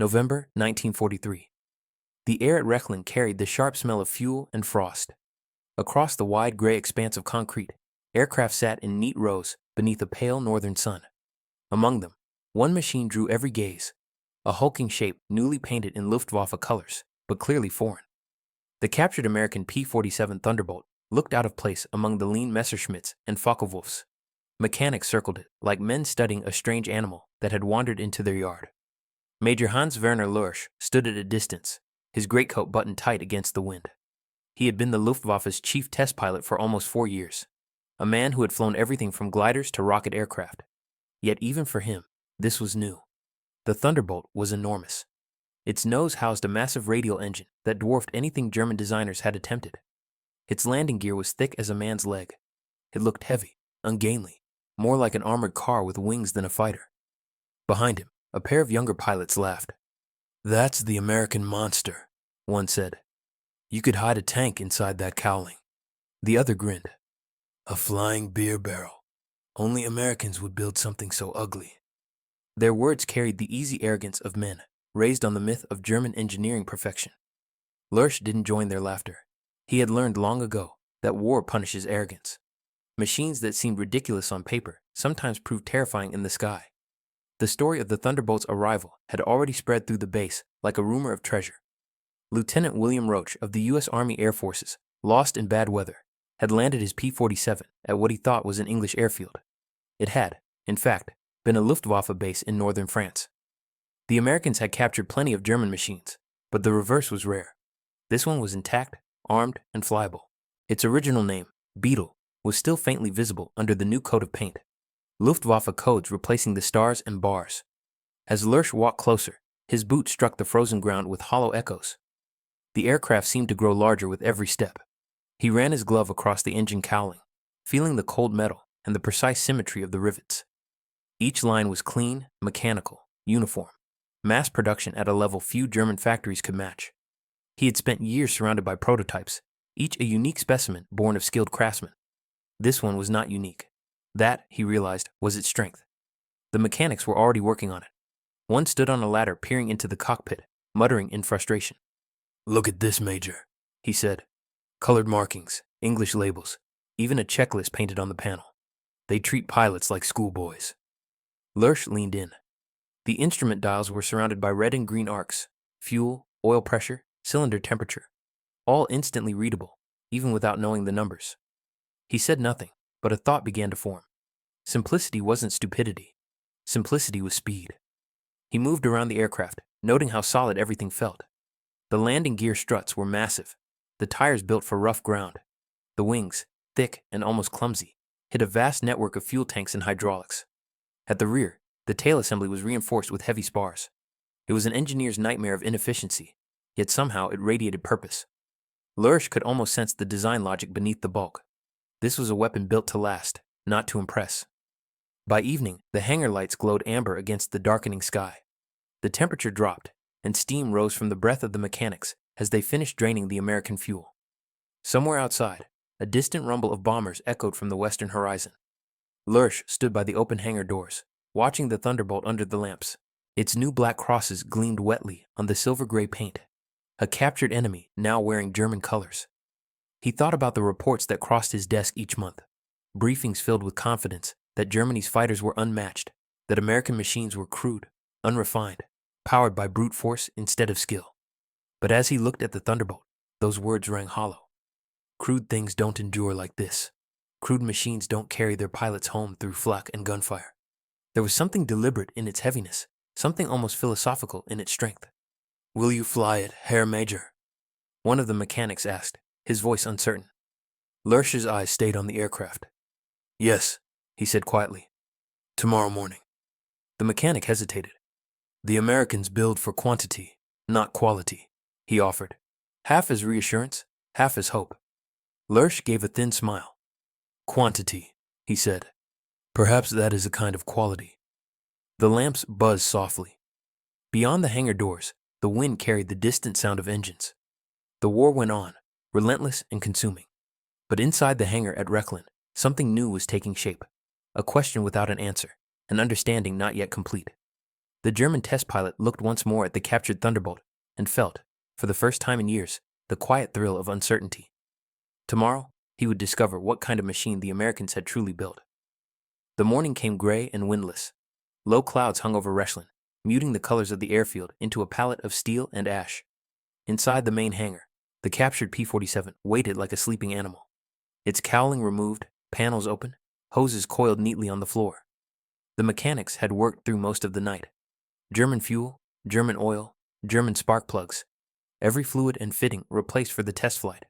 November 1943. The air at Rechlin carried the sharp smell of fuel and frost. Across the wide gray expanse of concrete, aircraft sat in neat rows beneath a pale northern sun. Among them, one machine drew every gaze, a hulking shape newly painted in Luftwaffe colors, but clearly foreign. The captured American P-47 Thunderbolt looked out of place among the lean Messerschmitts and Focke-Wulfs. Mechanics circled it like men studying a strange animal that had wandered into their yard. Major Hans-Werner Lurch stood at a distance, his greatcoat buttoned tight against the wind. He had been the Luftwaffe's chief test pilot for almost 4 years, a man who had flown everything from gliders to rocket aircraft. Yet even for him, this was new. The Thunderbolt was enormous. Its nose housed a massive radial engine that dwarfed anything German designers had attempted. Its landing gear was thick as a man's leg. It looked heavy, ungainly, more like an armored car with wings than a fighter. Behind him, a pair of younger pilots laughed. "That's the American monster," one said. "You could hide a tank inside that cowling." The other grinned. "A flying beer barrel. Only Americans would build something so ugly." Their words carried the easy arrogance of men raised on the myth of German engineering perfection. Lurch didn't join their laughter. He had learned long ago that war punishes arrogance. Machines that seemed ridiculous on paper sometimes proved terrifying in the sky. The story of the Thunderbolt's arrival had already spread through the base like a rumor of treasure. Lieutenant William Roach of the U.S. Army Air Forces, lost in bad weather, had landed his P-47 at what he thought was an English airfield. It had, in fact, been a Luftwaffe base in northern France. The Americans had captured plenty of German machines, but the reverse was rare. This one was intact, armed, and flyable. Its original name, Beetle, was still faintly visible under the new coat of paint, Luftwaffe codes replacing the stars and bars. As Lurch walked closer, his boot struck the frozen ground with hollow echoes. The aircraft seemed to grow larger with every step. He ran his glove across the engine cowling, feeling the cold metal and the precise symmetry of the rivets. Each line was clean, mechanical, uniform, mass production at a level few German factories could match. He had spent years surrounded by prototypes, each a unique specimen born of skilled craftsmen. This one was not unique. That, he realized, was its strength. The mechanics were already working on it. One stood on a ladder peering into the cockpit, muttering in frustration. "Look at this, Major," he said. "Colored markings, English labels, even a checklist painted on the panel. They treat pilots like schoolboys." Lurch leaned in. The instrument dials were surrounded by red and green arcs, fuel, oil pressure, cylinder temperature, all instantly readable, even without knowing the numbers. He said nothing, but a thought began to form. Simplicity wasn't stupidity. Simplicity was speed. He moved around the aircraft, noting how solid everything felt. The landing gear struts were massive, the tires built for rough ground. The wings, thick and almost clumsy, hid a vast network of fuel tanks and hydraulics. At the rear, the tail assembly was reinforced with heavy spars. It was an engineer's nightmare of inefficiency, yet somehow it radiated purpose. Lurch could almost sense the design logic beneath the bulk. This was a weapon built to last, not to impress. By evening, the hangar lights glowed amber against the darkening sky. The temperature dropped, and steam rose from the breath of the mechanics as they finished draining the American fuel. Somewhere outside, a distant rumble of bombers echoed from the western horizon. Lurch stood by the open hangar doors, watching the Thunderbolt under the lamps. Its new black crosses gleamed wetly on the silver-gray paint. A captured enemy now wearing German colors. He thought about the reports that crossed his desk each month, briefings filled with confidence that Germany's fighters were unmatched, that American machines were crude, unrefined, powered by brute force instead of skill. But as he looked at the Thunderbolt, those words rang hollow. Crude things don't endure like this. Crude machines don't carry their pilots home through flak and gunfire. There was something deliberate in its heaviness, something almost philosophical in its strength. "Will you fly it, Herr Major?" one of the mechanics asked, his voice uncertain. Lurch's eyes stayed on the aircraft. "Yes," he said quietly. "Tomorrow morning." The mechanic hesitated. "The Americans build for quantity, not quality," he offered, half as reassurance, half as hope. Lurch gave a thin smile. "Quantity," he said. "Perhaps that is a kind of quality." The lamps buzzed softly. Beyond the hangar doors, the wind carried the distant sound of engines. The war went on, relentless and consuming. But inside the hangar at Rechlin, something new was taking shape. A question without an answer, an understanding not yet complete. The German test pilot looked once more at the captured Thunderbolt and felt, for the first time in years, the quiet thrill of uncertainty. Tomorrow, he would discover what kind of machine the Americans had truly built. The morning came gray and windless. Low clouds hung over Rechlin, muting the colors of the airfield into a palette of steel and ash. Inside the main hangar, the captured P-47 waited like a sleeping animal. Its cowling removed, panels open, hoses coiled neatly on the floor. The mechanics had worked through most of the night. German fuel, German oil, German spark plugs. Every fluid and fitting replaced for the test flight.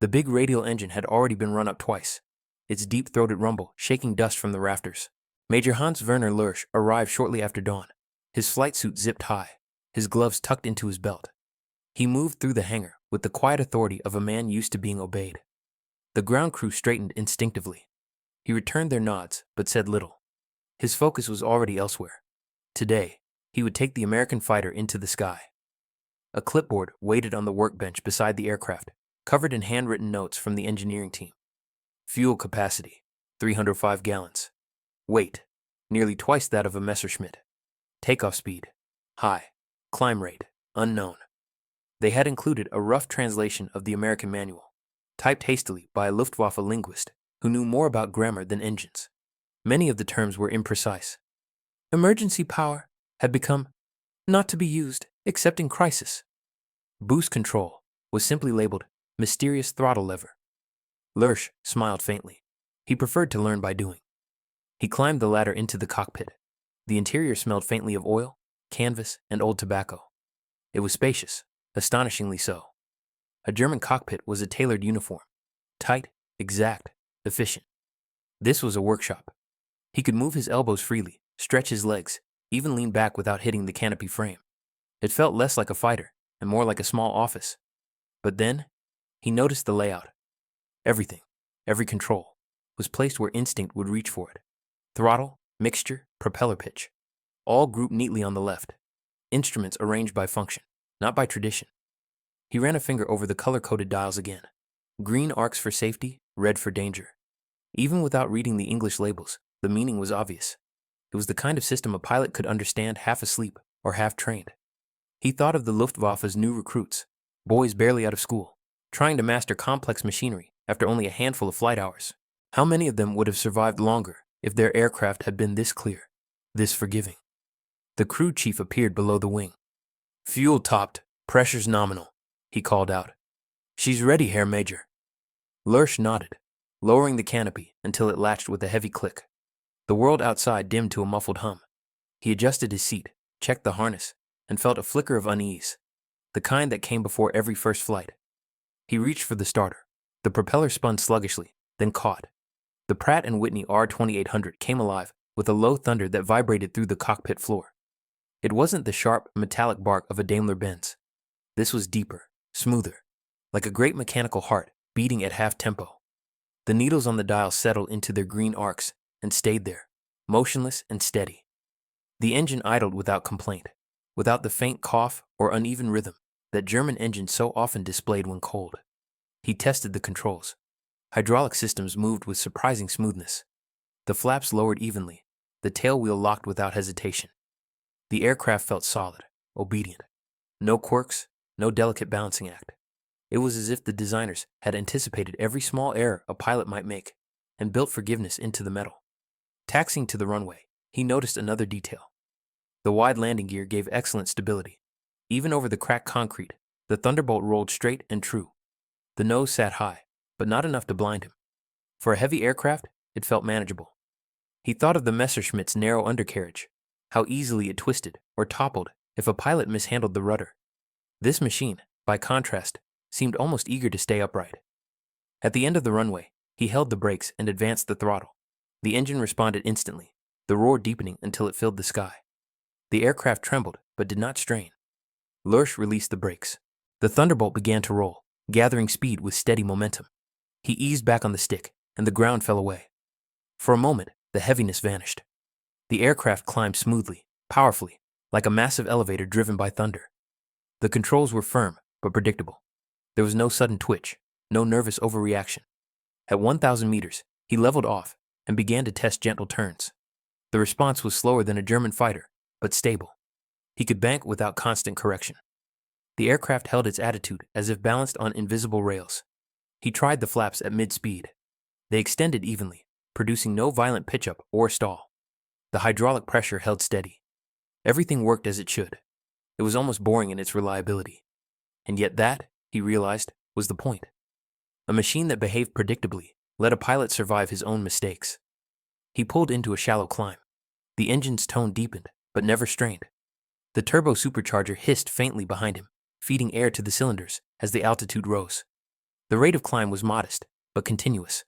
The big radial engine had already been run up twice, its deep-throated rumble shaking dust from the rafters. Major Hans Werner Lurch arrived shortly after dawn, his flight suit zipped high, his gloves tucked into his belt. He moved through the hangar with the quiet authority of a man used to being obeyed. The ground crew straightened instinctively. He returned their nods, but said little. His focus was already elsewhere. Today, he would take the American fighter into the sky. A clipboard waited on the workbench beside the aircraft, covered in handwritten notes from the engineering team. Fuel capacity, 305 gallons. Weight, nearly twice that of a Messerschmitt. Takeoff speed, high. Climb rate, unknown. They had included a rough translation of the American manual, typed hastily by a Luftwaffe linguist who knew more about grammar than engines. Many of the terms were imprecise. Emergency power had become not to be used except in crisis. Boost control was simply labeled mysterious throttle lever. Lurch smiled faintly. He preferred to learn by doing. He climbed the ladder into the cockpit. The interior smelled faintly of oil, canvas, and old tobacco. It was spacious, astonishingly so. A German cockpit was a tailored uniform, tight, exact, efficient. This was a workshop. He could move his elbows freely, stretch his legs, even lean back without hitting the canopy frame. It felt less like a fighter and more like a small office. But then, he noticed the layout. Everything, every control, was placed where instinct would reach for it. Throttle, mixture, propeller pitch, all grouped neatly on the left. Instruments arranged by function, not by tradition. He ran a finger over the color-coded dials again. Green arcs for safety, red for danger. Even without reading the English labels, the meaning was obvious. It was the kind of system a pilot could understand half asleep or half trained. He thought of the Luftwaffe's new recruits, boys barely out of school, trying to master complex machinery after only a handful of flight hours. How many of them would have survived longer if their aircraft had been this clear, this forgiving? The crew chief appeared below the wing. Fuel topped, pressures nominal, he called out. She's ready, Herr Major. Lurch nodded, lowering the canopy until it latched with a heavy click. The world outside dimmed to a muffled hum. He adjusted his seat, checked the harness, and felt a flicker of unease, the kind that came before every first flight. He reached for the starter. The propeller spun sluggishly, then caught. The Pratt & Whitney R2800 came alive with a low thunder that vibrated through the cockpit floor. It wasn't the sharp, metallic bark of a Daimler-Benz. This was deeper, smoother, like a great mechanical heart beating at half tempo. The needles on the dial settled into their green arcs and stayed there, motionless and steady. The engine idled without complaint, without the faint cough or uneven rhythm that German engines so often displayed when cold. He tested the controls. Hydraulic systems moved with surprising smoothness. The flaps lowered evenly, the tail wheel locked without hesitation. The aircraft felt solid, obedient. No quirks, no delicate balancing act. It was as if the designers had anticipated every small error a pilot might make and built forgiveness into the metal. Taxiing to the runway, he noticed another detail. The wide landing gear gave excellent stability. Even over the cracked concrete, the Thunderbolt rolled straight and true. The nose sat high, but not enough to blind him. For a heavy aircraft, it felt manageable. He thought of the Messerschmitt's narrow undercarriage, how easily it twisted or toppled if a pilot mishandled the rudder. This machine, by contrast, seemed almost eager to stay upright. At the end of the runway, he held the brakes and advanced the throttle. The engine responded instantly, the roar deepening until it filled the sky. The aircraft trembled, but did not strain. Lurch released the brakes. The Thunderbolt began to roll, gathering speed with steady momentum. He eased back on the stick, and the ground fell away. For a moment, the heaviness vanished. The aircraft climbed smoothly, powerfully, like a massive elevator driven by thunder. The controls were firm, but predictable. There was no sudden twitch, no nervous overreaction. At 1,000 meters, he leveled off and began to test gentle turns. The response was slower than a German fighter, but stable. He could bank without constant correction. The aircraft held its attitude as if balanced on invisible rails. He tried the flaps at mid-speed. They extended evenly, producing no violent pitch-up or stall. The hydraulic pressure held steady. Everything worked as it should. It was almost boring in its reliability. And yet that, he realized, was the point. A machine that behaved predictably let a pilot survive his own mistakes. He pulled into a shallow climb. The engine's tone deepened, but never strained. The turbo supercharger hissed faintly behind him, feeding air to the cylinders as the altitude rose. The rate of climb was modest, but continuous.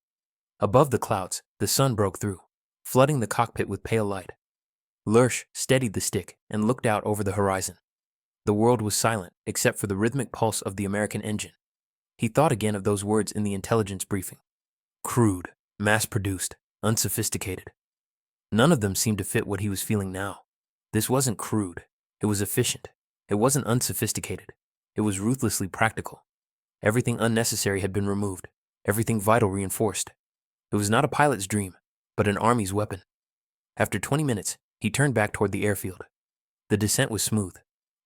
Above the clouds, the sun broke through, flooding the cockpit with pale light. Lurch steadied the stick and looked out over the horizon. The world was silent except for the rhythmic pulse of the American engine. He thought again of those words in the intelligence briefing. Crude, mass-produced, unsophisticated. None of them seemed to fit what he was feeling now. This wasn't crude. It was efficient. It wasn't unsophisticated. It was ruthlessly practical. Everything unnecessary had been removed. Everything vital reinforced. It was not a pilot's dream, but an army's weapon. After 20 minutes, he turned back toward the airfield. The descent was smooth.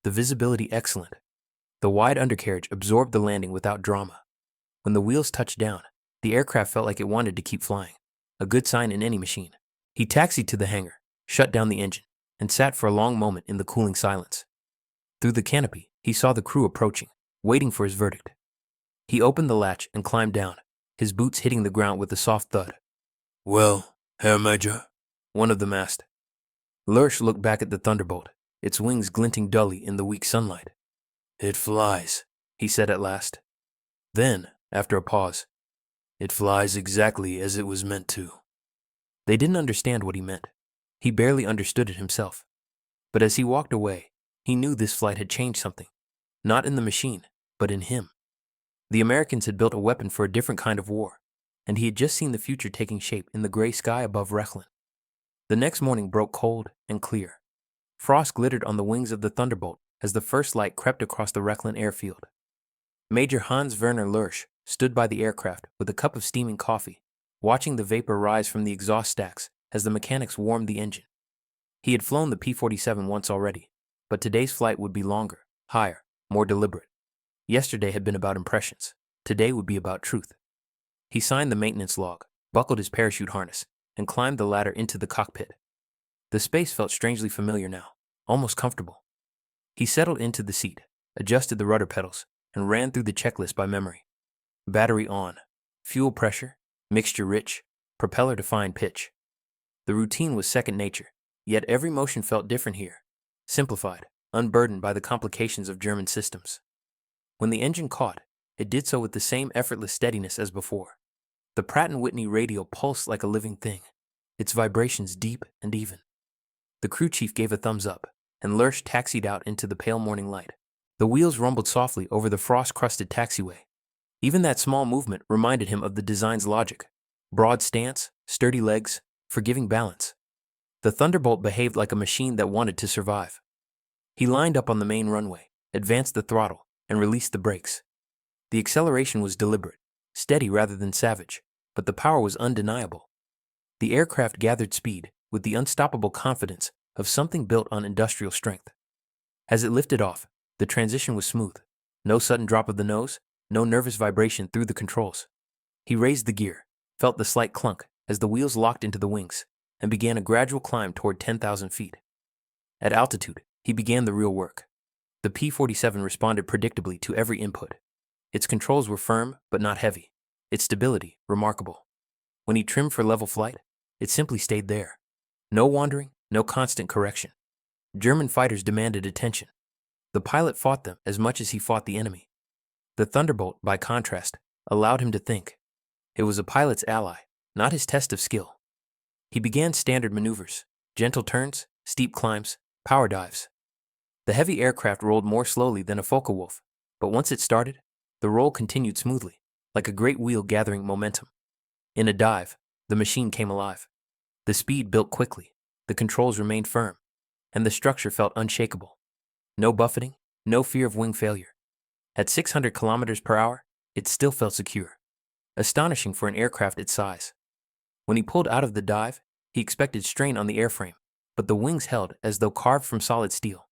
The visibility excellent. The wide undercarriage absorbed the landing without drama. When the wheels touched down, the aircraft felt like it wanted to keep flying, a good sign in any machine. He taxied to the hangar, shut down the engine, and sat for a long moment in the cooling silence. Through the canopy, he saw the crew approaching, waiting for his verdict. He opened the latch and climbed down, his boots hitting the ground with a soft thud. Well, Herr Major, one of them asked. Lurch looked back at the Thunderbolt, its wings glinting dully in the weak sunlight. It flies, he said at last. Then, after a pause, it flies exactly as it was meant to. They didn't understand what he meant. He barely understood it himself. But as he walked away, he knew this flight had changed something. Not in the machine, but in him. The Americans had built a weapon for a different kind of war, and he had just seen the future taking shape in the gray sky above Rechlin. The next morning broke cold and clear. Frost glittered on the wings of the Thunderbolt as the first light crept across the Rechlin airfield. Major Hans Werner Lurch stood by the aircraft with a cup of steaming coffee, watching the vapor rise from the exhaust stacks as the mechanics warmed the engine. He had flown the P-47 once already, but today's flight would be longer, higher, more deliberate. Yesterday had been about impressions. Today would be about truth. He signed the maintenance log, buckled his parachute harness, and climbed the ladder into the cockpit. The space felt strangely familiar now, almost comfortable. He settled into the seat, adjusted the rudder pedals, and ran through the checklist by memory. Battery on, fuel pressure, mixture rich, propeller to fine pitch. The routine was second nature, yet every motion felt different here, simplified, unburdened by the complications of German systems. When the engine caught, it did so with the same effortless steadiness as before. The Pratt & Whitney radio pulsed like a living thing, its vibrations deep and even. The crew chief gave a thumbs up, and Lurch taxied out into the pale morning light. The wheels rumbled softly over the frost-crusted taxiway. Even that small movement reminded him of the design's logic. Broad stance, sturdy legs, forgiving balance. The Thunderbolt behaved like a machine that wanted to survive. He lined up on the main runway, advanced the throttle, and released the brakes. The acceleration was deliberate, steady rather than savage, but the power was undeniable. The aircraft gathered speed with the unstoppable confidence of something built on industrial strength. As it lifted off, the transition was smooth. No sudden drop of the nose, no nervous vibration through the controls. He raised the gear, felt the slight clunk as the wheels locked into the wings, and began a gradual climb toward 10,000 feet. At altitude, he began the real work. The P-47 responded predictably to every input. Its controls were firm but not heavy. Its stability, remarkable. When he trimmed for level flight, it simply stayed there. No wandering, no constant correction. German fighters demanded attention. The pilot fought them as much as he fought the enemy. The Thunderbolt, by contrast, allowed him to think. It was a pilot's ally, not his test of skill. He began standard maneuvers, gentle turns, steep climbs, power dives. The heavy aircraft rolled more slowly than a Focke-Wulf, but once it started, the roll continued smoothly, like a great wheel gathering momentum. In a dive, the machine came alive. The speed built quickly, the controls remained firm, and the structure felt unshakable. No buffeting, no fear of wing failure. At 600 kilometers per hour, it still felt secure. Astonishing for an aircraft its size. When he pulled out of the dive, he expected strain on the airframe, but the wings held as though carved from solid steel.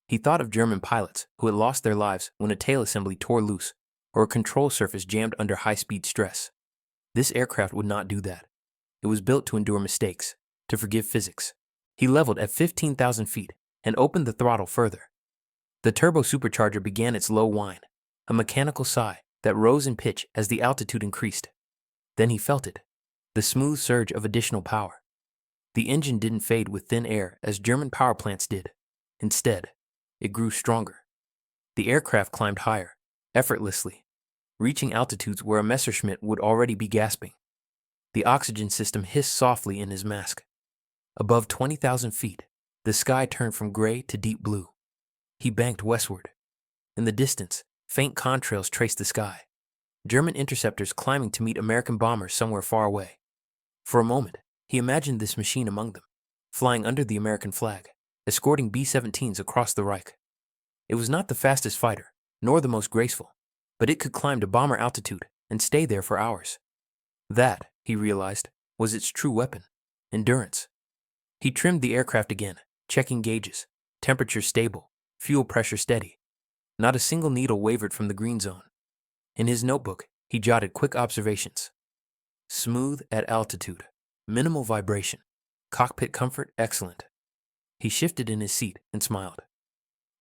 He thought of German pilots who had lost their lives when a tail assembly tore loose or a control surface jammed under high-speed stress. This aircraft would not do that. It was built to endure mistakes, to forgive physics. He leveled at 15,000 feet and opened the throttle further. The turbo supercharger began its low whine, a mechanical sigh that rose in pitch as the altitude increased. Then he felt it, the smooth surge of additional power. The engine didn't fade with thin air as German power plants did. Instead, it grew stronger. The aircraft climbed higher, effortlessly, reaching altitudes where a Messerschmitt would already be gasping. The oxygen system hissed softly in his mask. Above 20,000 feet, the sky turned from gray to deep blue. He banked westward. In the distance, faint contrails traced the sky. German interceptors climbing to meet American bombers somewhere far away. For a moment, he imagined this machine among them, flying under the American flag, escorting B-17s across the Reich. It was not the fastest fighter, nor the most graceful, but it could climb to bomber altitude and stay there for hours. That, he realized, was its true weapon, endurance. He trimmed the aircraft again, checking gauges, temperature stable, fuel pressure steady. Not a single needle wavered from the green zone. In his notebook, he jotted quick observations. Smooth at altitude, minimal vibration, cockpit comfort excellent. He shifted in his seat and smiled.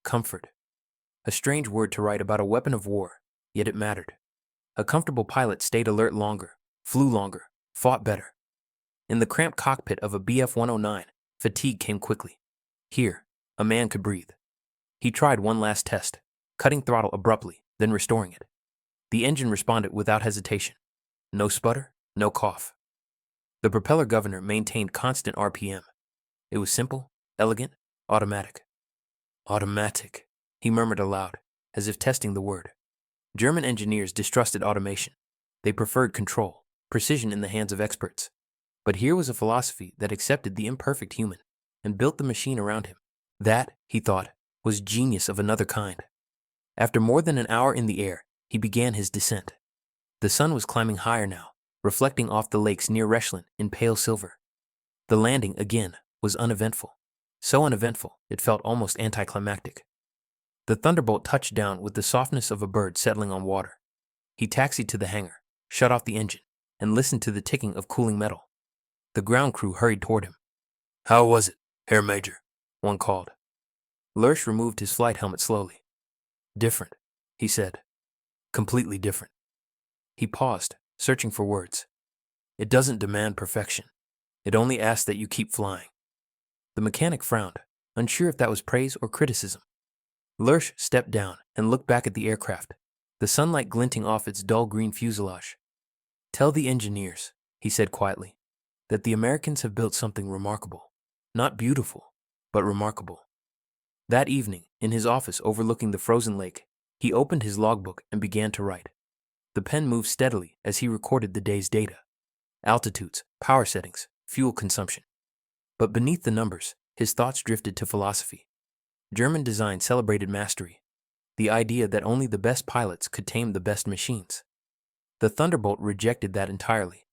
Comfort. A strange word to write about a weapon of war, yet it mattered. A comfortable pilot stayed alert longer, flew longer, fought better. In the cramped cockpit of a Bf-109, fatigue came quickly. Here, a man could breathe. He tried one last test, cutting throttle abruptly, then restoring it. The engine responded without hesitation. No sputter, no cough. The propeller governor maintained constant RPM. It was simple, elegant, automatic. Automatic, he murmured aloud, as if testing the word. German engineers distrusted automation. They preferred control, precision in the hands of experts. But here was a philosophy that accepted the imperfect human and built the machine around him. That, he thought, was genius of another kind. After more than an hour in the air, he began his descent. The sun was climbing higher now, reflecting off the lakes near Rechlin in pale silver. The landing, again, was uneventful. So uneventful, it felt almost anticlimactic. The Thunderbolt touched down with the softness of a bird settling on water. He taxied to the hangar, shut off the engine, and listened to the ticking of cooling metal. The ground crew hurried toward him. How was it, Herr Major? One called. Lurch removed his flight helmet slowly. Different, he said. Completely different. He paused, searching for words. It doesn't demand perfection. It only asks that you keep flying. The mechanic frowned, unsure if that was praise or criticism. Lurch stepped down and looked back at the aircraft, the sunlight glinting off its dull green fuselage. Tell the engineers, he said quietly, that the Americans have built something remarkable. Not beautiful, but remarkable. That evening, in his office overlooking the frozen lake, he opened his logbook and began to write. The pen moved steadily as he recorded the day's data. Altitudes, power settings, fuel consumption. But beneath the numbers, his thoughts drifted to philosophy. German design celebrated mastery, the idea that only the best pilots could tame the best machines. The Thunderbolt rejected that entirely.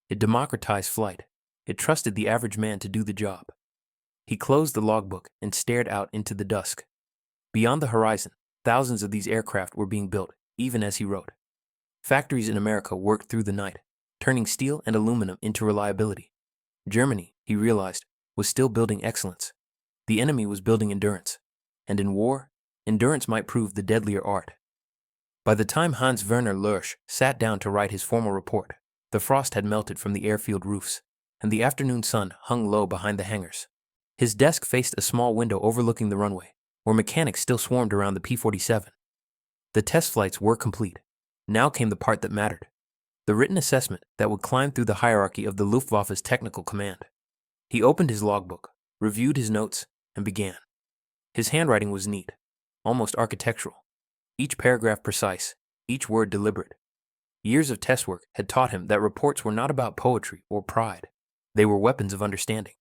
It democratized flight. It trusted the average man to do the job. He closed the logbook and stared out into the dusk. Beyond the horizon, thousands of these aircraft were being built, even as he wrote. Factories in America worked through the night, turning steel and aluminum into reliability. Germany, he realized, was still building excellence. The enemy was building endurance. And in war, endurance might prove the deadlier art. By the time Hans Werner Lurch sat down to write his formal report, the frost had melted from the airfield roofs, and the afternoon sun hung low behind the hangars. His desk faced a small window overlooking the runway, where mechanics still swarmed around the P-47. The test flights were complete. Now came the part that mattered. The written assessment that would climb through the hierarchy of the Luftwaffe's technical command. He opened his logbook, reviewed his notes, and began. His handwriting was neat, almost architectural. Each paragraph precise, each word deliberate. Years of test work had taught him that reports were not about poetry or pride. They were weapons of understanding.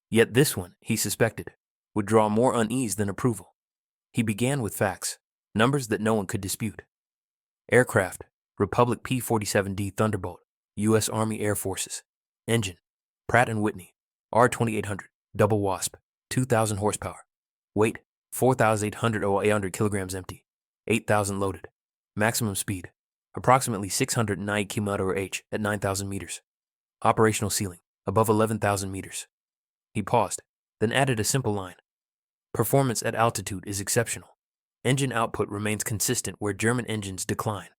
Yet this one, he suspected, would draw more unease than approval. He began with facts, numbers that no one could dispute. Aircraft, Republic P-47D Thunderbolt, U.S. Army Air Forces. Engine, Pratt & Whitney, R2800, double wasp, 2,000 horsepower. Weight, 4,800 kilograms empty, 8,000 loaded. Maximum speed, approximately 690 km/h at 9,000 meters. Operational ceiling, above 11,000 meters. He paused, then added a simple line. Performance at altitude is exceptional. Engine output remains consistent where German engines decline.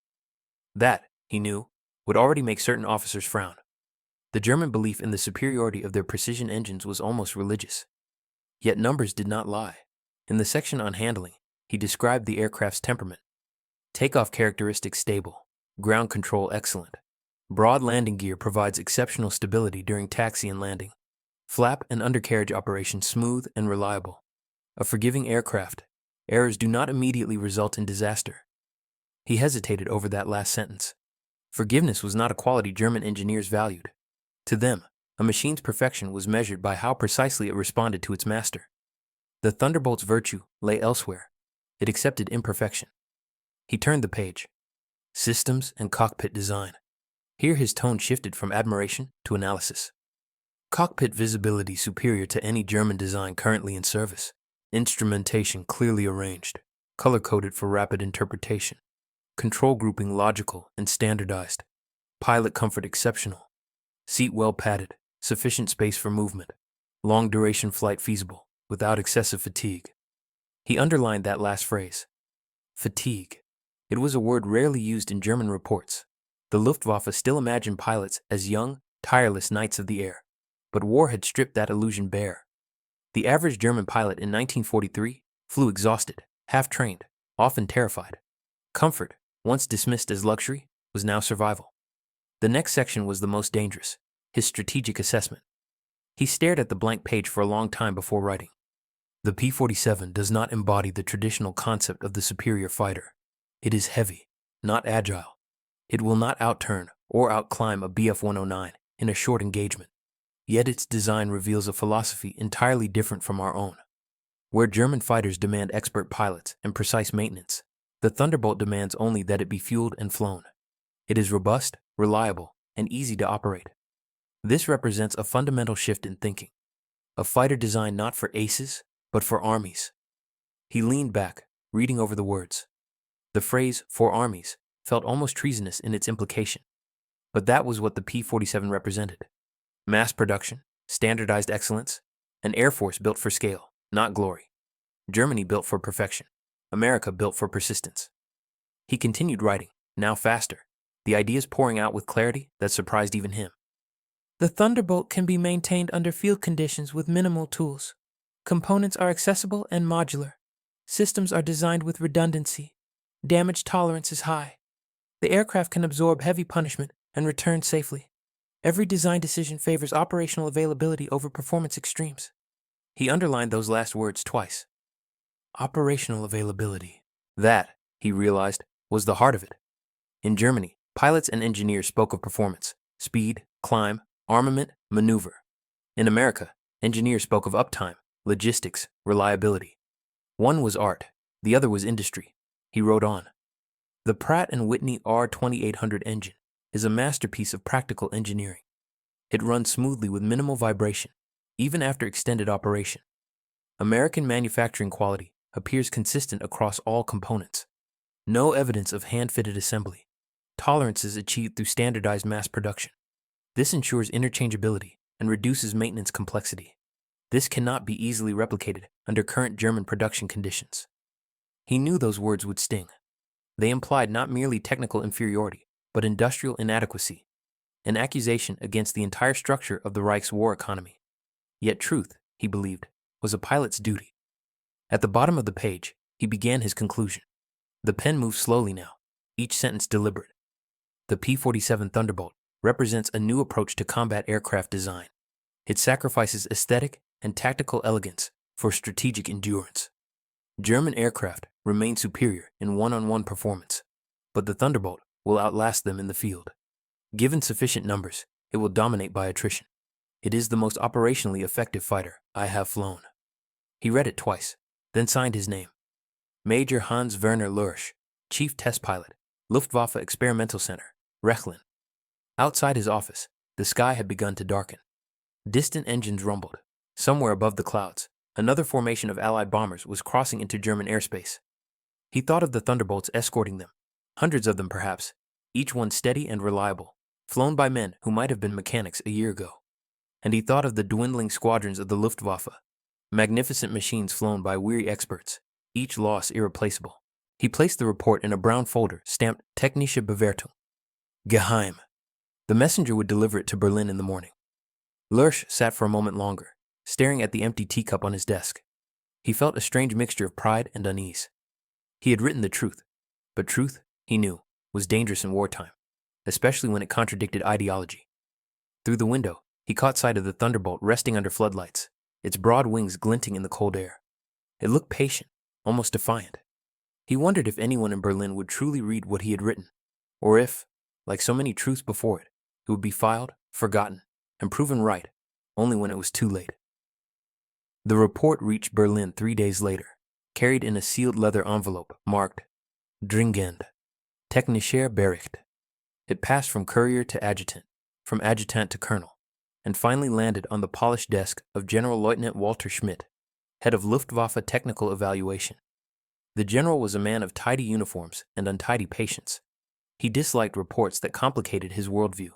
That, he knew, would already make certain officers frown. The German belief in the superiority of their precision engines was almost religious. Yet numbers did not lie. In the section on handling, he described the aircraft's temperament. Takeoff characteristics stable, ground control excellent. Broad landing gear provides exceptional stability during taxi and landing. Flap and undercarriage operation smooth and reliable. A forgiving aircraft. Errors do not immediately result in disaster. He hesitated over that last sentence. Forgiveness was not a quality German engineers valued. To them, a machine's perfection was measured by how precisely it responded to its master. The Thunderbolt's virtue lay elsewhere. It accepted imperfection. He turned the page. Systems and cockpit design. Here his tone shifted from admiration to analysis. Cockpit visibility superior to any German design currently in service. Instrumentation clearly arranged, color-coded for rapid interpretation. Control grouping logical and standardized. Pilot comfort exceptional. Seat well padded, sufficient space for movement. Long duration flight feasible, without excessive fatigue. He underlined that last phrase. Fatigue. It was a word rarely used in German reports. The Luftwaffe still imagined pilots as young, tireless knights of the air. But war had stripped that illusion bare. The average German pilot in 1943 flew exhausted, half-trained, often terrified. Comfort, once dismissed as luxury, was now survival. The next section was the most dangerous, his strategic assessment. He stared at the blank page for a long time before writing. The P-47 does not embody the traditional concept of the superior fighter. It is heavy, not agile. It will not outturn or outclimb a Bf-109 in a short engagement. Yet its design reveals a philosophy entirely different from our own. Where German fighters demand expert pilots and precise maintenance, the Thunderbolt demands only that it be fueled and flown. It is robust, reliable, and easy to operate. This represents a fundamental shift in thinking. A fighter designed not for aces, but for armies. He leaned back, reading over the words. The phrase, for armies, felt almost treasonous in its implication. But that was what the P-47 represented. Mass production, standardized excellence, an air force built for scale, not glory. Germany built for perfection. America built for persistence. He continued writing, now faster, the ideas pouring out with clarity that surprised even him. The Thunderbolt can be maintained under field conditions with minimal tools. Components are accessible and modular. Systems are designed with redundancy. Damage tolerance is high. The aircraft can absorb heavy punishment and return safely. Every design decision favors operational availability over performance extremes. He underlined those last words twice. Operational availability. That, he realized, was the heart of it. In Germany, pilots and engineers spoke of performance, speed, climb, armament, maneuver. In America, engineers spoke of uptime, logistics, reliability. One was art, the other was industry. He wrote on. The Pratt & Whitney R2800 engine is a masterpiece of practical engineering. It runs smoothly with minimal vibration, even after extended operation. American manufacturing quality appears consistent across all components. No evidence of hand-fitted assembly. Tolerances achieved through standardized mass production. This ensures interchangeability and reduces maintenance complexity. This cannot be easily replicated under current German production conditions. He knew those words would sting. They implied not merely technical inferiority, but industrial inadequacy, an accusation against the entire structure of the Reich's war economy. Yet truth, he believed, was a pilot's duty. At the bottom of the page, he began his conclusion. The pen moved slowly now, each sentence deliberate. The P-47 Thunderbolt represents a new approach to combat aircraft design. It sacrifices aesthetic and tactical elegance for strategic endurance. German aircraft remain superior in one-on-one performance, but the Thunderbolt will outlast them in the field. Given sufficient numbers, it will dominate by attrition. It is the most operationally effective fighter I have flown. He read it twice, then signed his name. Major Hans Werner Lurch, Chief Test Pilot, Luftwaffe Experimental Center, Rechlin. Outside his office, the sky had begun to darken. Distant engines rumbled. Somewhere above the clouds, Another formation of Allied bombers was crossing into German airspace. He thought of the Thunderbolts escorting them, hundreds of them perhaps, each one steady and reliable, flown by men who might have been mechanics a year ago. And he thought of the dwindling squadrons of the Luftwaffe, magnificent machines flown by weary experts, each loss irreplaceable. He placed the report in a brown folder stamped Technische Bewertung. Geheim. The messenger would deliver it to Berlin in the morning. Lurch sat for a moment longer, staring at the empty teacup on his desk. He felt a strange mixture of pride and unease. He had written the truth, but truth, he knew, was dangerous in wartime, especially when it contradicted ideology. Through the window, he caught sight of the Thunderbolt resting under floodlights, its broad wings glinting in the cold air. It looked patient, almost defiant. He wondered if anyone in Berlin would truly read what he had written, or if, like so many truths before it, it would be filed, forgotten, and proven right only when it was too late. The report reached Berlin 3 days later, carried in a sealed leather envelope marked Dringend, Technischer Bericht. It passed from courier to adjutant, from adjutant to colonel, and finally landed on the polished desk of General Lieutenant Walter Schmidt, head of Luftwaffe Technical Evaluation. The general was a man of tidy uniforms and untidy patience. He disliked reports that complicated his worldview,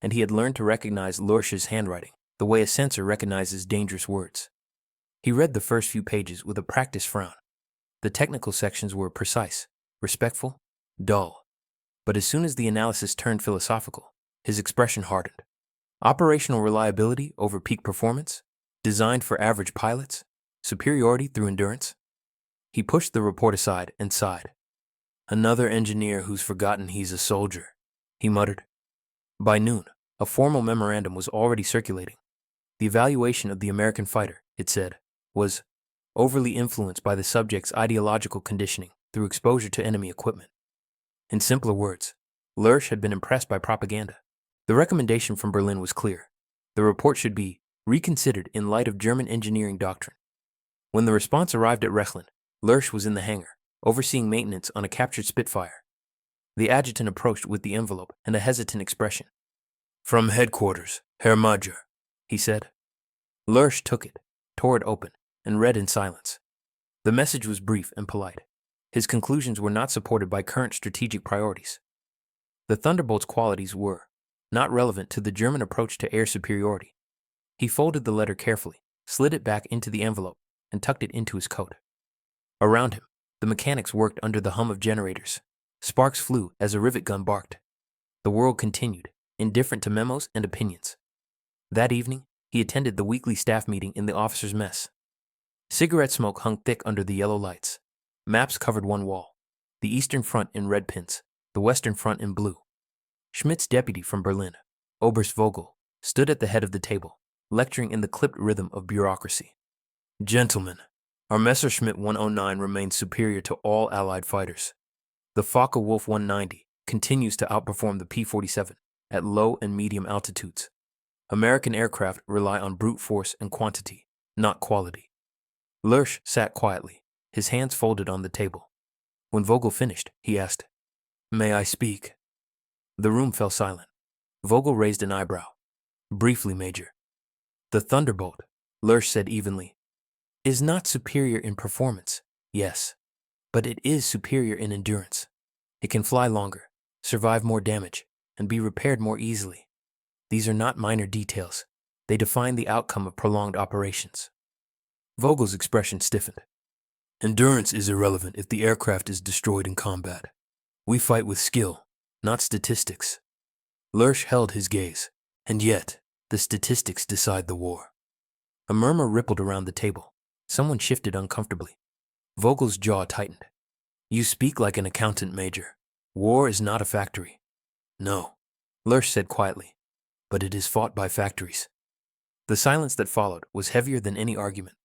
and he had learned to recognize Lurch's handwriting the way a censor recognizes dangerous words. He read the first few pages with a practiced frown. The technical sections were precise, respectful, dull. But as soon as the analysis turned philosophical, his expression hardened. Operational reliability over peak performance, designed for average pilots, superiority through endurance. He pushed the report aside and sighed. Another engineer who's forgotten he's a soldier, he muttered. By noon, a formal memorandum was already circulating. The evaluation of the American fighter, it said, was overly influenced by the subject's ideological conditioning through exposure to enemy equipment. In simpler words, Lurch had been impressed by propaganda. The recommendation from Berlin was clear. The report should be reconsidered in light of German engineering doctrine. When the response arrived at Rechlin, Lurch was in the hangar, overseeing maintenance on a captured Spitfire. The adjutant approached with the envelope and a hesitant expression. From headquarters, Herr Major, he said. Lurch took it, tore it open, and read in silence. The message was brief and polite. His conclusions were not supported by current strategic priorities. The Thunderbolt's qualities were not relevant to the German approach to air superiority. He folded the letter carefully, slid it back into the envelope, and tucked it into his coat. Around him, the mechanics worked under the hum of generators. Sparks flew as a rivet gun barked. The world continued, indifferent to memos and opinions. That evening, he attended the weekly staff meeting in the officers' mess. Cigarette smoke hung thick under the yellow lights. Maps covered one wall, the eastern front in red pins, the western front in blue. Schmidt's deputy from Berlin, Oberst Vogel, stood at the head of the table, lecturing in the clipped rhythm of bureaucracy. Gentlemen, our Messerschmitt 109 remains superior to all Allied fighters. The Focke-Wulf 190 continues to outperform the P-47 at low and medium altitudes. American aircraft rely on brute force and quantity, not quality. Lurch sat quietly, his hands folded on the table. When Vogel finished, he asked, "May I speak?" The room fell silent. Vogel raised an eyebrow. "Briefly, Major." The Thunderbolt, Lurch said evenly, is not superior in performance, yes, but it is superior in endurance. It can fly longer, survive more damage, and be repaired more easily. These are not minor details. They define the outcome of prolonged operations. Vogel's expression stiffened. Endurance is irrelevant if the aircraft is destroyed in combat. We fight with skill, not statistics. Lurch held his gaze, and yet, the statistics decide the war. A murmur rippled around the table. Someone shifted uncomfortably. Vogel's jaw tightened. You speak like an accountant, Major. War is not a factory. No, Lurch said quietly, but it is fought by factories. The silence that followed was heavier than any argument.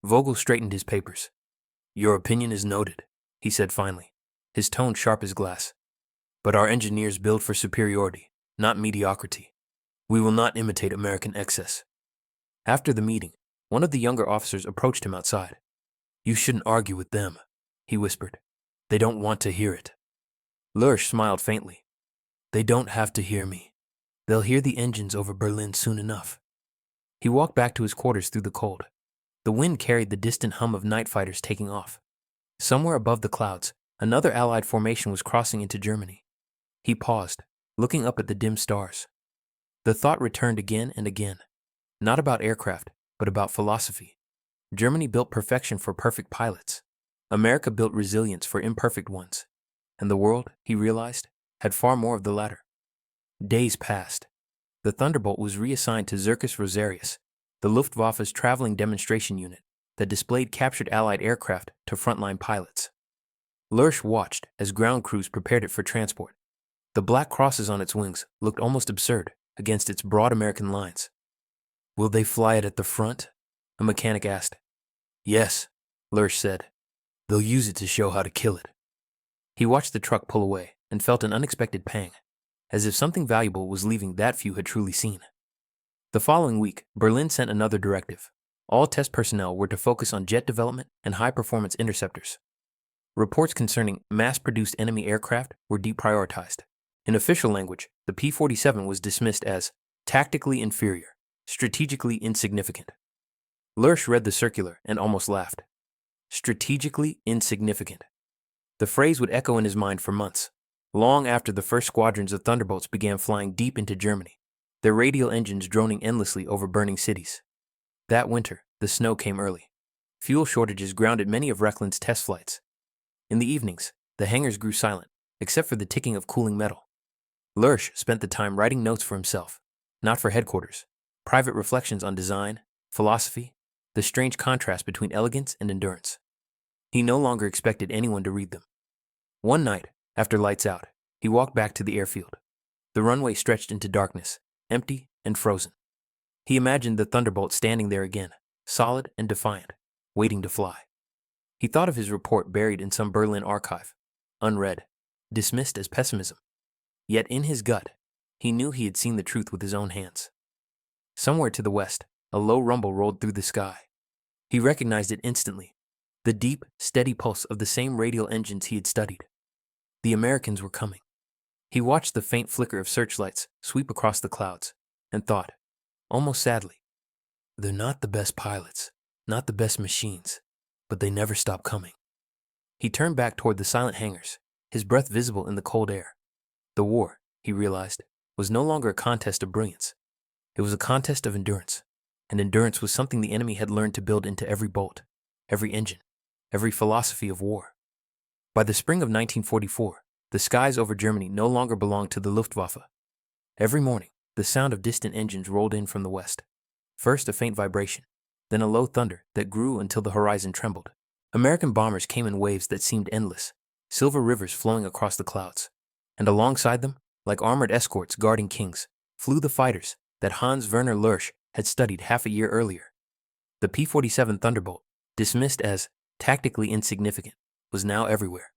Vogel straightened his papers. Your opinion is noted, he said finally, his tone sharp as glass. But our engineers build for superiority, not mediocrity. We will not imitate American excess. After the meeting, one of the younger officers approached him outside. You shouldn't argue with them, he whispered. They don't want to hear it. Lurch smiled faintly. They don't have to hear me. They'll hear the engines over Berlin soon enough. He walked back to his quarters through the cold. The wind carried the distant hum of night fighters taking off. Somewhere above the clouds, another Allied formation was crossing into Germany. He paused, looking up at the dim stars. The thought returned again and again. Not about aircraft, but about philosophy. Germany built perfection for perfect pilots. America built resilience for imperfect ones. And the world, he realized, had far more of the latter. Days passed. The Thunderbolt was reassigned to Circus Rosarius, the Luftwaffe's traveling demonstration unit that displayed captured Allied aircraft to frontline pilots. Lurch watched as ground crews prepared it for transport. The black crosses on its wings looked almost absurd against its broad American lines. "Will they fly it at the front?" a mechanic asked. "Yes," Lurch said. "They'll use it to show how to kill it." He watched the truck pull away and felt an unexpected pang, as if something valuable was leaving that few had truly seen. The following week, Berlin sent another directive. All test personnel were to focus on jet development and high-performance interceptors. Reports concerning mass-produced enemy aircraft were deprioritized. In official language, the P-47 was dismissed as tactically inferior, strategically insignificant. Lurch read the circular and almost laughed. Strategically insignificant. The phrase would echo in his mind for months, long after the first squadrons of Thunderbolts began flying deep into Germany, their radial engines droning endlessly over burning cities. That winter, the snow came early. Fuel shortages grounded many of Recklin's test flights. In the evenings, the hangars grew silent, except for the ticking of cooling metal. Lurch spent the time writing notes for himself, not for headquarters, private reflections on design, philosophy, the strange contrast between elegance and endurance. He no longer expected anyone to read them. One night, after lights out, he walked back to the airfield. The runway stretched into darkness, empty and frozen. He imagined the Thunderbolt standing there again, solid and defiant, waiting to fly. He thought of his report buried in some Berlin archive, unread, dismissed as pessimism. Yet in his gut, he knew he had seen the truth with his own hands. Somewhere to the west, a low rumble rolled through the sky. He recognized it instantly, the deep, steady pulse of the same radial engines he had studied. The Americans were coming. He watched the faint flicker of searchlights sweep across the clouds and thought, almost sadly, "They're not the best pilots, not the best machines, but they never stop coming." He turned back toward the silent hangars, his breath visible in the cold air. The war, he realized, was no longer a contest of brilliance. It was a contest of endurance, and endurance was something the enemy had learned to build into every bolt, every engine, every philosophy of war. By the spring of 1944, the skies over Germany no longer belonged to the Luftwaffe. Every morning, the sound of distant engines rolled in from the west. First a faint vibration, then a low thunder that grew until the horizon trembled. American bombers came in waves that seemed endless, silver rivers flowing across the clouds. And alongside them, like armored escorts guarding kings, flew the fighters that Hans Werner Lurch had studied half a year earlier. The P-47 Thunderbolt, dismissed as tactically insignificant, was now everywhere.